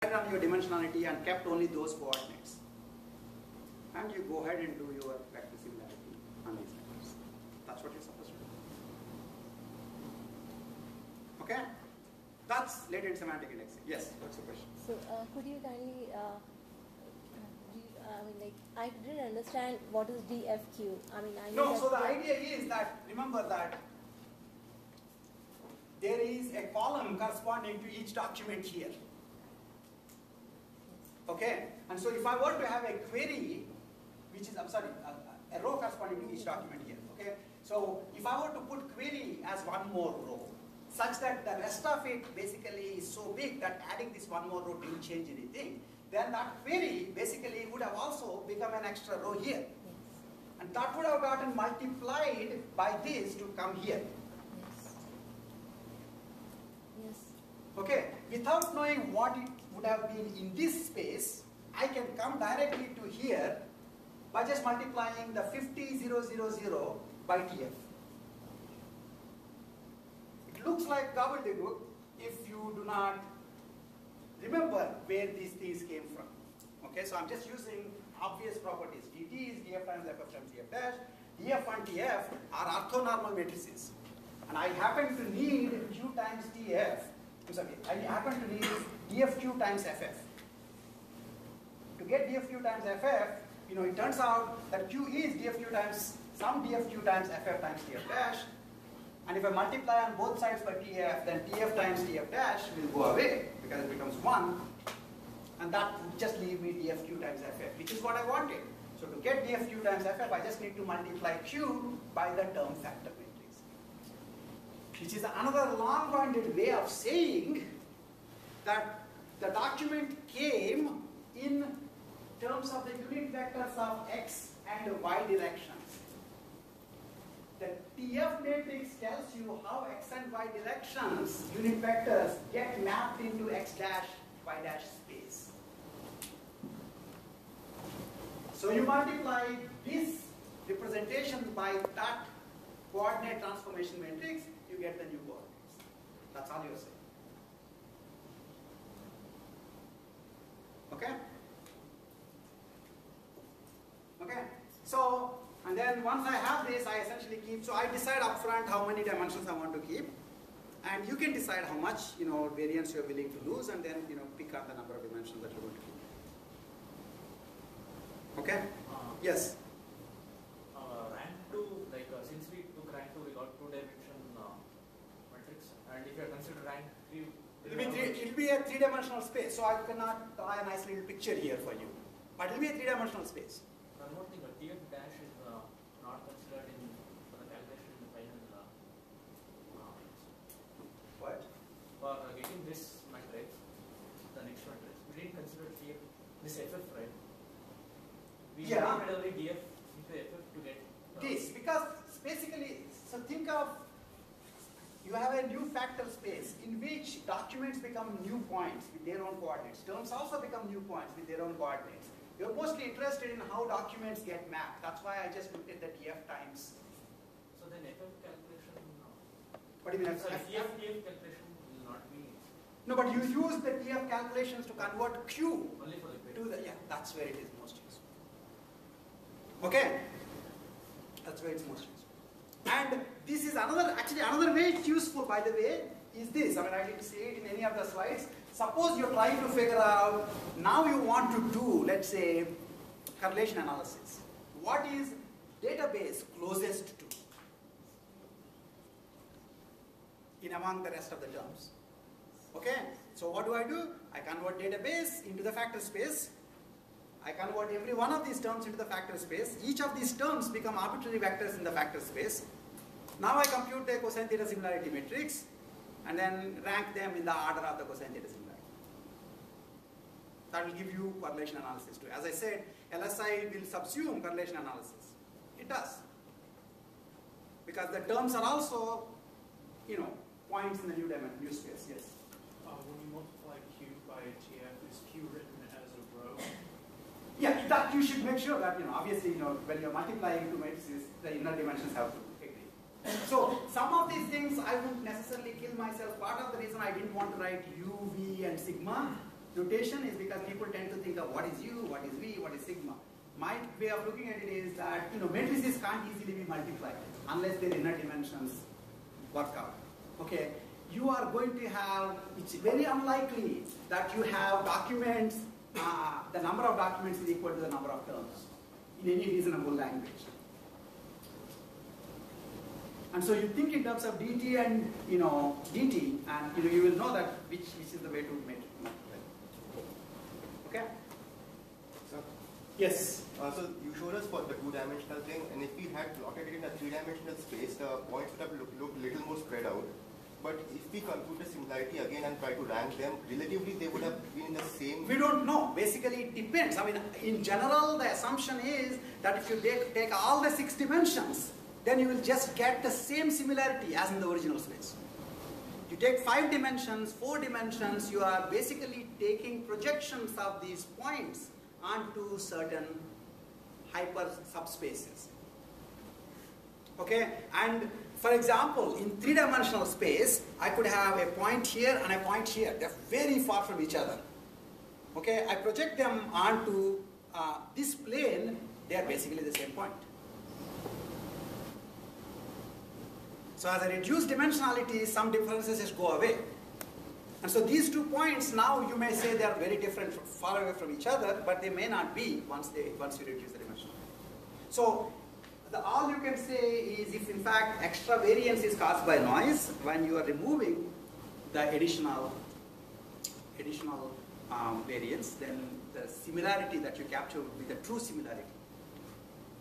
on your dimensionality and kept only those coordinates. And you go ahead and do your vector similarity on these vectors. That's what you're supposed to do. Okay? That's latent semantic indexing. Yes, what's the question? So, could you kindly, I didn't understand what is DFQ. No, so the idea is that, remember that there is a column corresponding to each document here. Okay? And so if I were to have a query, which is, a row corresponding to each document here. Okay? So if I were to put query as one more row, such that the rest of it basically is so big that adding this one more row didn't change anything, then that query basically would have also become an extra row here. Yes. And that would have gotten multiplied by this to come here. Yes. Yes. Okay, without knowing what it would have been in this space, I can come directly to here by just multiplying the 50,000 by TF. It looks like gobbledygook if you do not remember where these things came from. Okay, so I'm just using obvious properties. dt is df times ff times df dash. df and tf are orthonormal matrices. And I happen to need q times tf. I happen to need dfq times ff. To get dfq times ff, it turns out that q is dfq times some dfq times ff times df dash. And if I multiply on both sides by tf, then tf times tf dash will go away because it becomes 1. And that would just leave me dfq times ff, which is what I wanted. So to get dfq times ff, I just need to multiply q by the term factor matrix. Which is another long-winded way of saying that the document came in terms of the unit vectors of x and y directions. The TF matrix tells you how x and y directions, unit vectors, get mapped into x dash, y dash space. So you multiply this representation by that coordinate transformation matrix, you get the new coordinates. That's all you're saying. Okay? Okay? So, and then once I have this, I essentially keep, so I decide upfront how many dimensions I want to keep. And you can decide how much, variance you're willing to lose, and then, pick up the number of dimensions that you're going to keep. Okay? Yes? Rank 2, since we took rank 2, we got 2-dimension matrix. And if you consider rank 3, it'll be a 3-dimensional space. So I cannot draw a nice little picture here for you. But it'll be a 3-dimensional space. One more thing, TF dash is not considered for the calculation in the final. What? For getting this matrix, the next matrix, we didn't consider TF, this FF, right? We added only DF into FF to get this, because basically, so think of, you have a new factor space in which documents become new points with their own coordinates. Terms also become new points with their own coordinates. You're mostly interested in how documents get mapped. That's why I just looked at the TF times. So then FF calculation, what do you mean? sorry, TF calculation will not be. No, but you use the TF calculations to convert Q Only for the to the, that's where it is most useful. Okay? That's where it's most useful. And this is another way it's useful, by the way, is this. I didn't say it in any of the slides. Suppose you're trying to figure out, now you want to do, let's say, correlation analysis. What is database closest to in among the rest of the terms? Okay, so what do? I convert database into the factor space. I convert every one of these terms into the factor space. Each of these terms become arbitrary vectors in the factor space. Now I compute the cosine theta similarity matrix and then rank them in the order of the cosine theta similarity. That will give you correlation analysis too. As I said, LSI will subsume correlation analysis. It does. Because the terms are also, points in the new space. Yes? When you multiply Q by TF, is Q written as a row? Yeah, that you should make sure that, obviously, when you're multiplying two matrices, the inner dimensions have to agree. So, some of these things I wouldn't necessarily kill myself. Part of the reason I didn't want to write U, V, and sigma notation is because people tend to think of what is U, what is V, what is sigma. My way of looking at it is that matrices can't easily be multiplied unless their inner dimensions work out. Okay, you are going to have, it's very unlikely that you have documents, the number of documents is equal to the number of terms in any reasonable language. And so you think in terms of dt and dt, and you will know that which is the way to make it. Okay? Sir? Yes. So you showed us for the two-dimensional thing, and if we had plotted it in a three-dimensional space, the points would have looked a little more spread out. But if we compute the similarity again and try to rank them, relatively they would have been in the same... We don't know. Basically it depends. I mean, in general, the assumption is that if you take all the 6 dimensions, then you will just get the same similarity as in the original space. You take 5 dimensions, 4 dimensions, you are basically taking projections of these points onto certain hyper subspaces. Okay, and for example, in 3-dimensional space, I could have a point here and a point here. They're very far from each other. Okay, I project them onto this plane, they are basically the same point. So as I reduce dimensionality, some differences just go away. And so these 2 points, now you may say they are very different, far away from each other, but they may not be once you reduce the dimension. So all you can say is if in fact extra variance is caused by noise, when you are removing the additional variance, then the similarity that you capture would be the true similarity.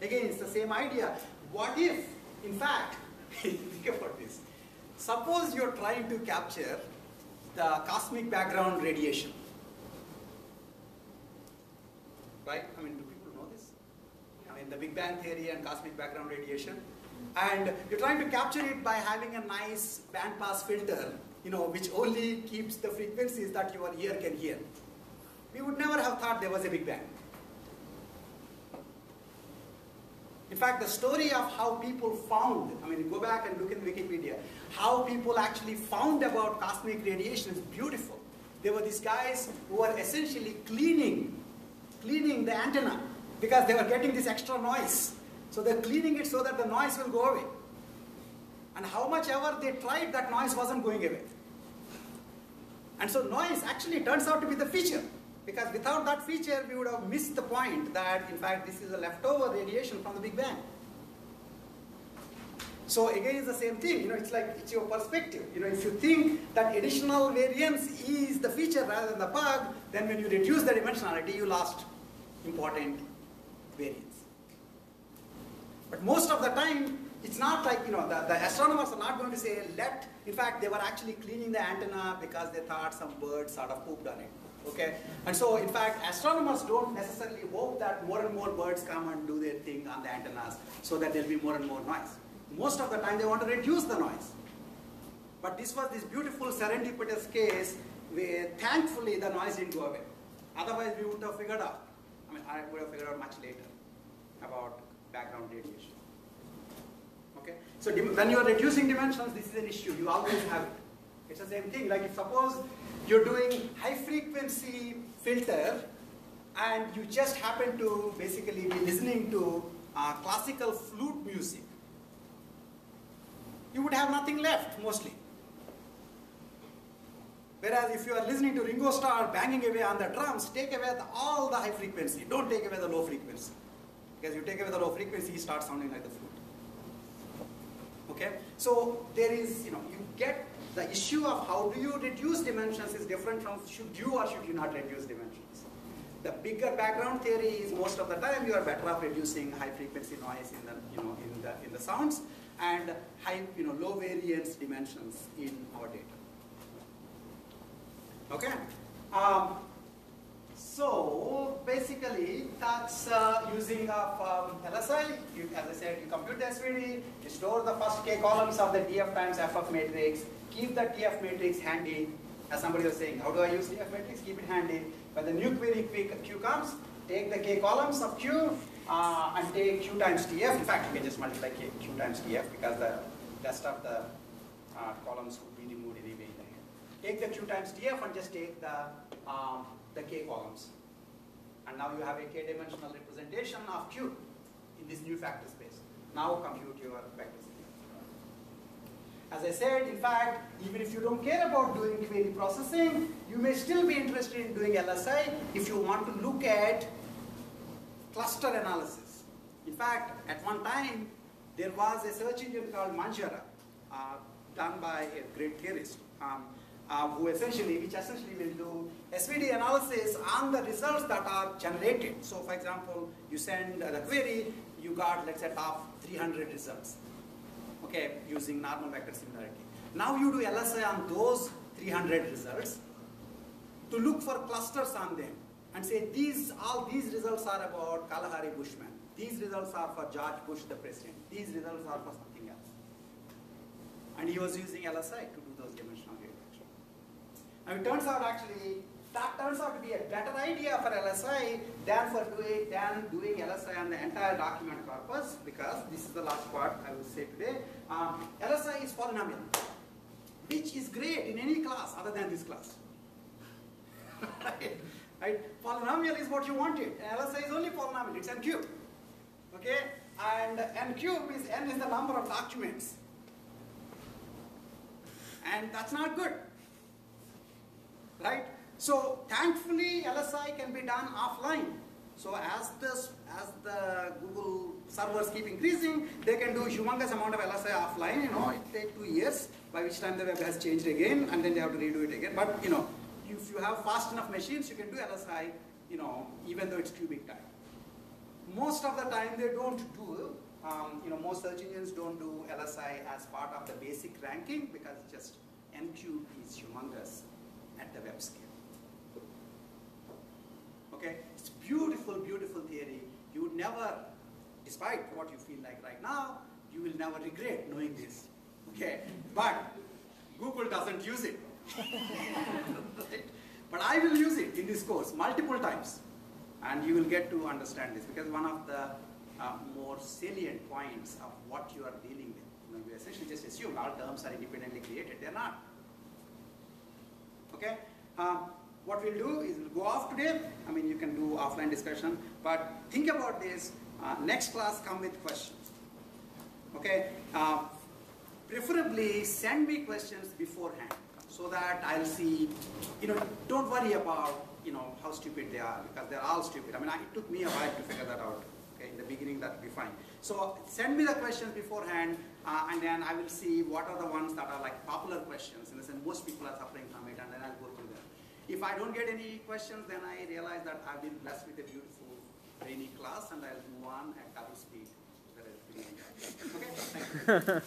Again, it's the same idea. What if, in fact, think about this. Suppose you're trying to capture the cosmic background radiation. Right? I mean, do people know this? I mean, the Big Bang theory and cosmic background radiation. And you're trying to capture it by having a nice bandpass filter, which only keeps the frequencies that your ear can hear. We would never have thought there was a Big Bang. In fact, the story of how people found, I mean, go back and look in Wikipedia, how people actually found about cosmic radiation is beautiful. There were these guys who were essentially cleaning the antenna because they were getting this extra noise. So they're cleaning it so that the noise will go away. And how much ever they tried, that noise wasn't going away. And so noise actually turns out to be the feature. Because without that feature, we would have missed the point that, in fact, this is a leftover radiation from the Big Bang. So again, it's the same thing. It's like, it's your perspective. If you think that additional variance is the feature rather than the bug, then when you reduce the dimensionality, you lost important variance. But most of the time, it's not like, the astronomers are not going to say, in fact, they were actually cleaning the antenna because they thought some bird sort of pooped on it. Okay, and so in fact, astronomers don't necessarily hope that more and more birds come and do their thing on the antennas so that there'll be more and more noise. Most of the time, they want to reduce the noise. But this was this beautiful serendipitous case where thankfully the noise didn't go away. Otherwise, we wouldn't have figured out. I mean, I would have figured out much later about background radiation. Okay, so when you are reducing dimensions, this is an issue. You always have it. It's the same thing. Like if suppose you're doing high frequency filter and you just happen to basically be listening to classical flute music, you would have nothing left mostly. Whereas if you are listening to Ringo Starr banging away on the drums, take away all the high frequency, don't take away the low frequency. Because you take away the low frequency, he starts sounding like the flute. Okay? So there is, you get the issue of how do you reduce dimensions is different from should you or should you not reduce dimensions. The bigger background theory is most of the time you are better off reducing high frequency noise in the in the sounds and high low variance dimensions in our data. Okay. So basically that's using of LSI. As I said, you compute the SVD, you store the first k columns of the df times ff matrix, keep the df matrix handy. As somebody was saying, how do I use df matrix? Keep it handy. When the new query q comes, take the k columns of q and take q times df. In fact, you can just multiply q times df because the rest of the columns would be removed anyway. Take the q times df and just take the the k columns. And now you have a k-dimensional representation of Q in this new factor space. Now compute your vector space. As I said, in fact, even if you don't care about doing query processing, you may still be interested in doing LSI if you want to look at cluster analysis. In fact, at one time, there was a search engine called Manjaro, done by a great theorist, which essentially will do SVD analysis on the results that are generated. So, for example, you send the query, you got, let's say, top 300 results, okay, using normal vector similarity. Now you do LSI on those 300 results to look for clusters on them and say all these results are about Kalahari Bushman. These results are for George Bush, the president. These results are for something else. And he was using LSI to do those dimensional regression. Now it turns out actually, that turns out to be a better idea for LSI than doing LSI on the entire document corpus, because this is the last part I will say today. LSI is polynomial, which is great in any class other than this class. Right? Polynomial is what you wanted. LSI is only polynomial, it's n cube. Okay? And n cube is n is the number of documents. And that's not good. Right? So thankfully LSI can be done offline. So as the Google servers keep increasing, they can do humongous amount of LSI offline. You know, it takes 2 years, by which time the web has changed again, and then they have to redo it again. But you know, if you have fast enough machines, you can do LSI, you know, even though it's cubic time. Most of the time they don't do, you know, most search engines don't do LSI as part of the basic ranking, because just n cube is humongous at the web scale. Okay, it's beautiful, beautiful theory. You would never, despite what you feel like right now, you will never regret knowing this. Okay, but Google doesn't use it. Right? But I will use it in this course multiple times, and you will get to understand this, because one of the more salient points of what you are dealing with. You know, you essentially just assume all terms are independently created. They're not. Okay. What we'll do is we'll go off today. I mean, you can do offline discussion, but think about this. Next class, come with questions. Okay. Preferably send me questions beforehand, so that I'll see. You know, don't worry about, you know, how stupid they are, because they're all stupid. I mean, it took me a while to figure that out. Okay, in the beginning, that'll be fine. So send me the questions beforehand, and then I will see what are the ones that are like popular questions, in the sense most people are suffering from it, and then I'll go through them. If I don't get any questions, then I realize that I've been blessed with a beautiful, rainy class, and I'll move on at double speed. Okay, thank you.